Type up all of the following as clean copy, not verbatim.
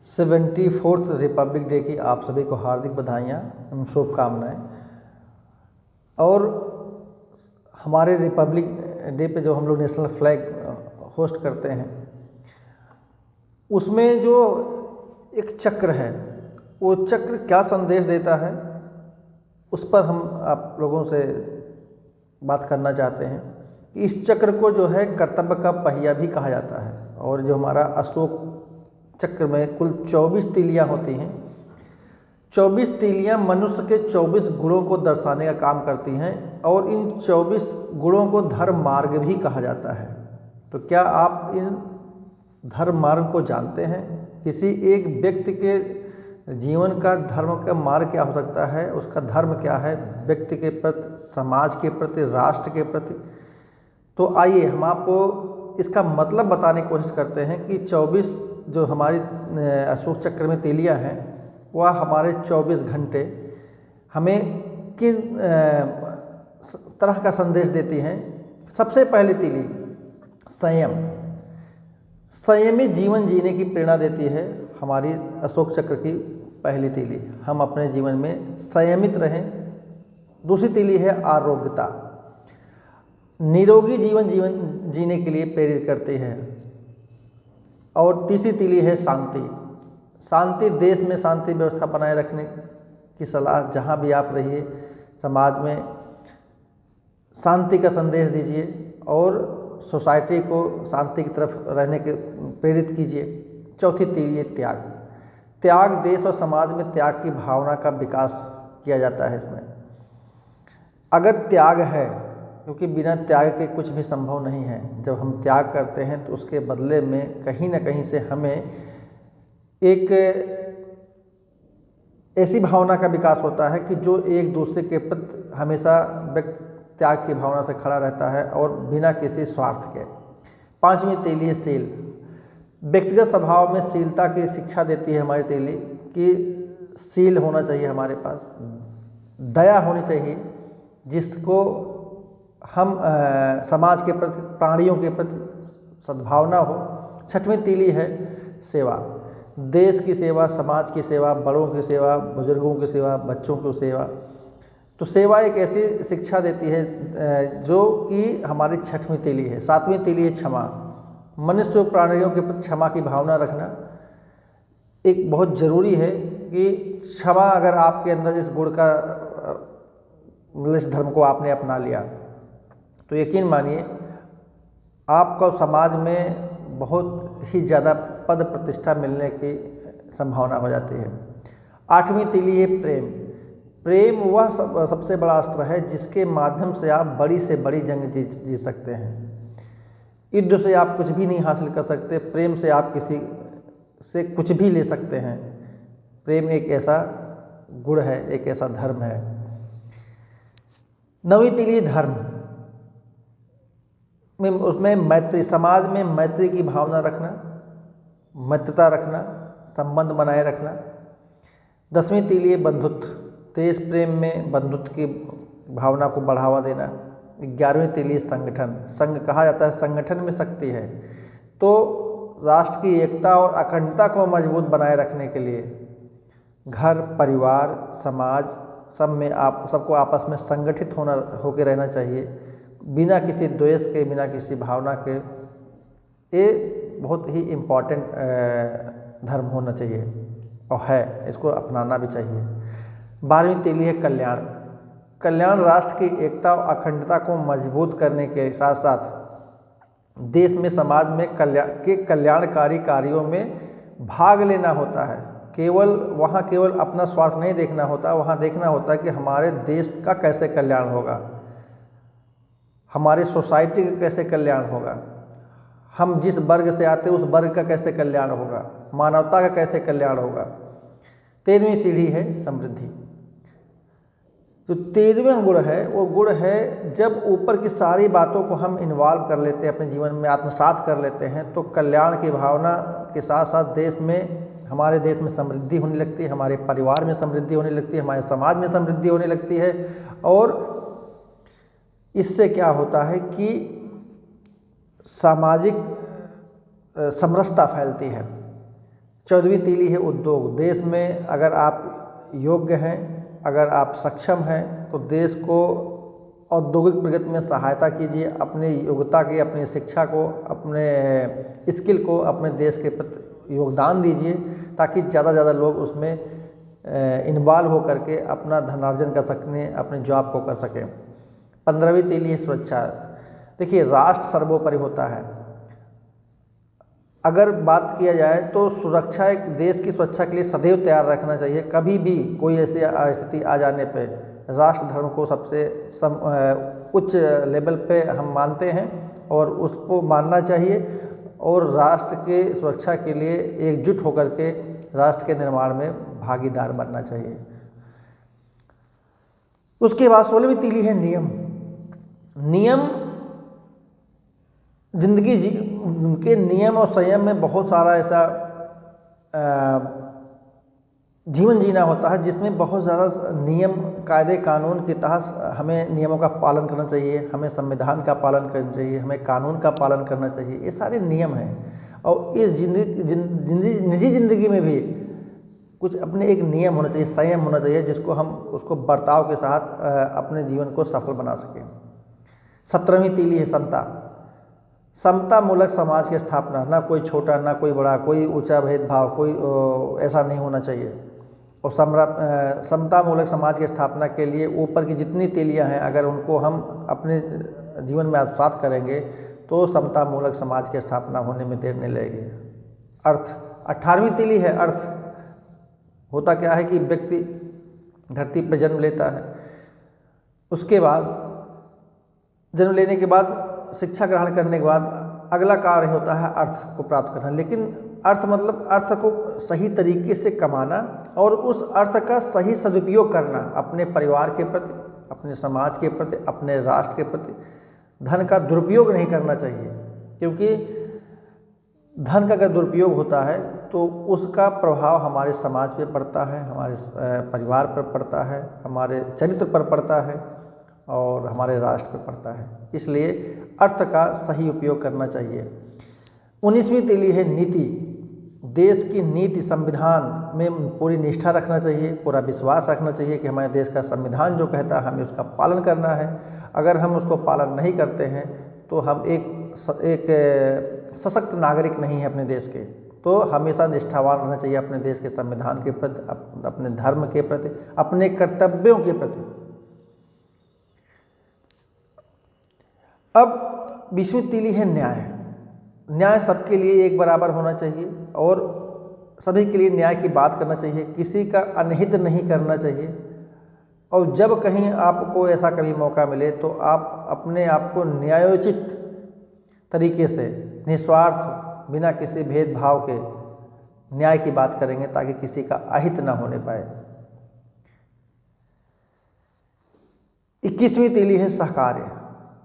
74th Republic day की आप सभी को हार्दिक बधाइयाँ एवं शुभकामनाएँ। और हमारे रिपब्लिक डे पे जो हम लोग नेशनल फ्लैग होस्ट करते हैं, उसमें जो एक चक्र है, वो चक्र क्या संदेश देता है, उस पर हम आप लोगों से बात करना चाहते हैं। इस चक्र को जो है कर्तव्य का पहिया भी कहा जाता है। और जो हमारा अशोक चक्र में कुल 24 तीलियाँ होती हैं। 24 तीलियाँ मनुष्य के 24 गुणों को दर्शाने का काम करती हैं और इन 24 गुणों को धर्म मार्ग भी कहा जाता है। तो क्या आप इन धर्म मार्ग को जानते हैं? किसी एक व्यक्ति के जीवन का धर्म का मार्ग क्या हो सकता है, उसका धर्म क्या है, व्यक्ति के प्रति, समाज के प्रति, राष्ट्र के प्रति। तो आइए हम आपको इसका मतलब बताने की कोशिश करते हैं कि 24 जो हमारी अशोक चक्र में तीलियाँ हैं, वह हमारे 24 घंटे हमें किन तरह का संदेश देती हैं। सबसे पहली तीली संयम। संयमी जीवन जीने की प्रेरणा देती है हमारी अशोक चक्र की पहली तीली। हम अपने जीवन में संयमित रहें। दूसरी तीली है आरोग्यता। निरोगी जीवन जीने के लिए प्रेरित करती है। और तीसरी तीली है शांति। शांति, देश में शांति व्यवस्था बनाए रखने की सलाह, जहाँ भी आप रहिए समाज में शांति का संदेश दीजिए और सोसाइटी को शांति की तरफ रहने के प्रेरित कीजिए। चौथी तीली है त्याग। त्याग, देश और समाज में त्याग की भावना का विकास किया जाता है इसमें। अगर त्याग है, क्योंकि बिना त्याग के कुछ भी संभव नहीं है। जब हम त्याग करते हैं तो उसके बदले में कहीं ना कहीं से हमें एक ऐसी भावना का विकास होता है कि जो एक दूसरे के प्रति हमेशा त्याग की भावना से खड़ा रहता है और बिना किसी स्वार्थ के। पांचवी तीली है शील। व्यक्तिगत स्वभाव में शीलता की शिक्षा देती है हमारी तीली कि शील होना चाहिए हमारे पास, दया होनी चाहिए, जिसको हम समाज के प्रति, प्राणियों के प्रति सद्भावना हो। छठवीं तीली है सेवा। देश की सेवा, समाज की सेवा, बड़ों की सेवा, बुजुर्गों की सेवा, बच्चों की सेवा। तो सेवा एक ऐसी शिक्षा देती है जो कि हमारी छठवीं तीली है। सातवीं तीली है क्षमा। मनुष्य और प्राणियों के प्रति क्षमा की भावना रखना एक बहुत ज़रूरी है कि क्षमा, अगर आपके अंदर इस गुण का, इस धर्म को आपने अपना लिया तो यकीन मानिए आपको समाज में बहुत ही ज़्यादा पद प्रतिष्ठा मिलने की संभावना हो जाती है। आठवीं तीली है प्रेम। प्रेम वह सबसे बड़ा अस्त्र है जिसके माध्यम से आप बड़ी से बड़ी जंग जीत सकते हैं। युद्ध से आप कुछ भी नहीं हासिल कर सकते, प्रेम से आप किसी से कुछ भी ले सकते हैं। प्रेम एक ऐसा गुण है, एक ऐसा धर्म है। नवीं तीली धर्म में, उसमें मैत्री, समाज में मैत्री की भावना रखना, मित्रता रखना, संबंध बनाए रखना। 10वीं तीली है बंधुत्व। देश प्रेम में बंधुत्व की भावना को बढ़ावा देना। 11वीं तीली संगठन। संघ कहा जाता है संगठन में शक्ति है। तो राष्ट्र की एकता और अखंडता को मजबूत बनाए रखने के लिए घर, परिवार, समाज, सब में आप सबको आपस में संगठित होकर रहना चाहिए, बिना किसी द्वेष के, बिना किसी भावना के। ये बहुत ही इम्पोर्टेंट धर्म होना चाहिए और है, इसको अपनाना भी चाहिए। 12वीं तीली है कल्याण। कल्याण राष्ट्र की एकता और अखंडता को मजबूत करने के साथ साथ देश में, समाज में कल्याणकारी कार्यों में भाग लेना होता है। केवल अपना स्वार्थ नहीं देखना होता, वहाँ देखना होता है कि हमारे देश का कैसे कल्याण होगा, हमारी सोसाइटी का कैसे कल्याण होगा, हम जिस वर्ग से आते हैं उस वर्ग का कैसे कल्याण होगा, मानवता का कैसे कल्याण होगा। 13वीं सीढ़ी है समृद्धि। जो 13वां गुण है वो गुण है जब ऊपर की सारी बातों को हम इन्वॉल्व कर लेते हैं, अपने जीवन में आत्मसात कर लेते हैं, तो कल्याण की भावना के साथ साथ देश में, हमारे देश में समृद्धि होने लगती है, हमारे परिवार में समृद्धि होने लगती है, हमारे समाज में समृद्धि होने लगती है। और इससे क्या होता है कि सामाजिक समरसता फैलती है। 14वीं तीली है उद्योग। देश में अगर आप योग्य हैं, अगर आप सक्षम हैं तो देश को औद्योगिक प्रगति में सहायता कीजिए। अपनी योग्यता की, अपनी शिक्षा को, अपने स्किल को अपने देश के प्रति योगदान दीजिए ताकि ज़्यादा से ज़्यादा लोग उसमें इन्वॉल्व हो करके अपना धनार्जन कर सकें, अपने जॉब को कर सकें। 15वीं तीली है सुरक्षा। देखिए, राष्ट्र सर्वोपरि होता है। अगर बात किया जाए तो सुरक्षा, एक देश की सुरक्षा के लिए सदैव तैयार रखना चाहिए। कभी भी कोई ऐसी स्थिति आ जाने पे राष्ट्र धर्म को सबसे उच्च लेवल पे हम मानते हैं और उसको मानना चाहिए और राष्ट्र के सुरक्षा के लिए एकजुट होकर के राष्ट्र के निर्माण में भागीदार बनना चाहिए। उसके बाद 16वीं तीली है नियम। नियम जिंदगी के नियम और संयम में बहुत सारा ऐसा जीवन जीना होता है जिसमें बहुत ज़्यादा नियम, कायदे, कानून के तहत हमें नियमों का पालन करना चाहिए, हमें संविधान का पालन करना चाहिए, हमें कानून का पालन करना चाहिए। ये सारे नियम हैं और इस निजी ज़िंदगी में भी कुछ अपने एक नियम होना चाहिए, संयम होना चाहिए जिसको हम उसको बर्ताव के साथ अपने जीवन को सफल बना सकें। 17वीं तीली है समता। समता मूलक समाज की स्थापना। ना कोई छोटा, ना कोई बड़ा, कोई ऊंचा भेदभाव, कोई ऐसा नहीं होना चाहिए। और समता मूलक समाज की स्थापना के लिए ऊपर की जितनी तीलियां हैं अगर उनको हम अपने जीवन में आत्मसात करेंगे तो समता मूलक समाज की स्थापना होने में देर नहीं लगेगी। अर्थ। 18वीं तीली है अर्थ। होता क्या है कि व्यक्ति धरती पर जन्म लेता है, उसके बाद जन्म लेने के बाद शिक्षा ग्रहण करने के बाद अगला कार्य होता है अर्थ को प्राप्त करना। लेकिन अर्थ मतलब अर्थ को सही तरीके से कमाना और उस अर्थ का सही सदुपयोग करना अपने परिवार के प्रति, अपने समाज के प्रति, अपने राष्ट्र के प्रति। धन का दुरुपयोग नहीं करना चाहिए क्योंकि धन का अगर दुरुपयोग होता है तो उसका प्रभाव हमारे समाज पे पड़ता है, हमारे परिवार पर पड़ता है, हमारे चरित्र पर पड़ता है और हमारे राष्ट्र पर पड़ता है। इसलिए अर्थ का सही उपयोग करना चाहिए। 19वीं तीली है नीति। देश की नीति, संविधान में पूरी निष्ठा रखना चाहिए, पूरा विश्वास रखना चाहिए कि हमारे देश का संविधान जो कहता है हमें उसका पालन करना है। अगर हम उसको पालन नहीं करते हैं तो हम एक सशक्त नागरिक नहीं है अपने देश के। तो हमेशा निष्ठावान रहना चाहिए अपने देश के संविधान के प्रति, अपने धर्म के प्रति, अपने कर्तव्यों के प्रति। अब 20वीं तीली है न्याय। न्याय सबके लिए एक बराबर होना चाहिए और सभी के लिए न्याय की बात करना चाहिए, किसी का अनहित नहीं करना चाहिए। और जब कहीं आपको ऐसा कभी मौका मिले तो आप अपने आप को न्यायोचित तरीके से, निस्वार्थ, बिना किसी भेदभाव के न्याय की बात करेंगे ताकि किसी का अहित ना होने पाए। 21वीं तीली है सहकार्य।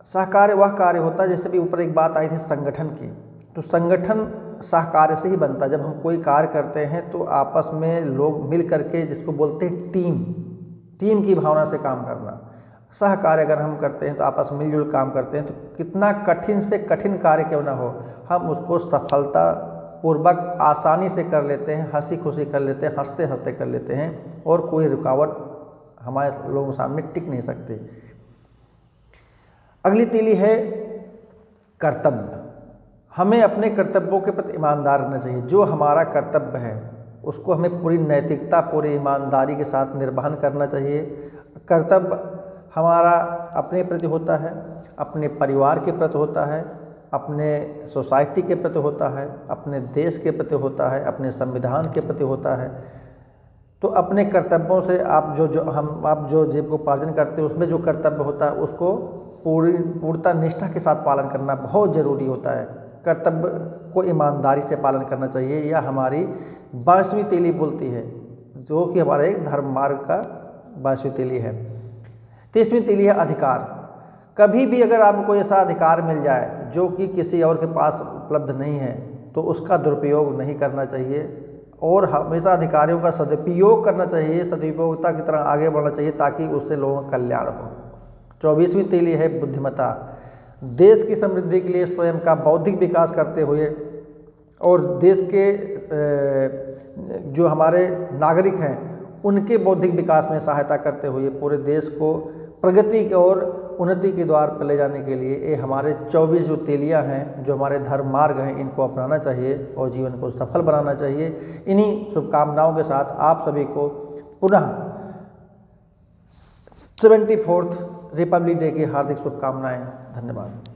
सहकार्य वह कार्य होता है, जैसे भी ऊपर एक बात आई थी संगठन की, तो संगठन सहकार्य से ही बनता है। जब हम कोई कार्य करते हैं तो आपस में लोग मिल करके, जिसको बोलते हैं टीम की भावना से काम करना। सहकार्य अगर हम करते हैं तो आपस में मिलजुल काम करते हैं तो कितना कठिन से कठिन कार्य क्यों ना हो, हम उसको सफलतापूर्वक आसानी से कर लेते हैं, हंसी खुशी कर लेते हैं, हंसते हंसते कर लेते हैं और कोई रुकावट हमारे लोगों के सामने टिक नहीं सकती। अगली तीली है कर्तव्य। हमें अपने कर्तव्यों के प्रति ईमानदार रहना चाहिए। जो हमारा कर्तव्य है उसको हमें पूरी नैतिकता, पूरी ईमानदारी के साथ निर्वहन करना चाहिए। कर्तव्य हमारा अपने प्रति होता है, अपने परिवार के प्रति होता है, अपने सोसाइटी के प्रति होता है, अपने देश के प्रति होता है, अपने संविधान के प्रति होता है। तो अपने कर्तव्यों से आप जो जीविकोपार्जन करते हैं उसमें जो कर्तव्य होता है उसको पूर्णता निष्ठा के साथ पालन करना बहुत ज़रूरी होता है। कर्तव्य को ईमानदारी से पालन करना चाहिए। यह हमारी 22वीं तीली बोलती है, जो कि हमारे एक धर्म मार्ग का 22वीं तीली है। 23वीं तीली है अधिकार। कभी भी अगर आपको कोई ऐसा अधिकार मिल जाए जो कि किसी और के पास उपलब्ध नहीं है तो उसका दुरुपयोग नहीं करना चाहिए और हमेशा अधिकारियों का सदुपयोग करना चाहिए, सदुपयोगिता की तरह आगे बढ़ना चाहिए ताकि उससे लोगों का कल्याण हो। 24वीं तीली है बुद्धिमत्ता। देश की समृद्धि के लिए स्वयं का बौद्धिक विकास करते हुए और देश के जो हमारे नागरिक हैं उनके बौद्धिक विकास में सहायता करते हुए पूरे देश को प्रगति की ओर उन्नति के द्वार पर ले जाने के लिए ये हमारे 24 जो तेलियां हैं, जो हमारे धर्म मार्ग हैं, इनको अपनाना चाहिए और जीवन को सफल बनाना चाहिए। इन्हीं शुभकामनाओं के साथ आप सभी को पुनः 74th रिपब्लिक डे की हार्दिक शुभकामनाएं। धन्यवाद।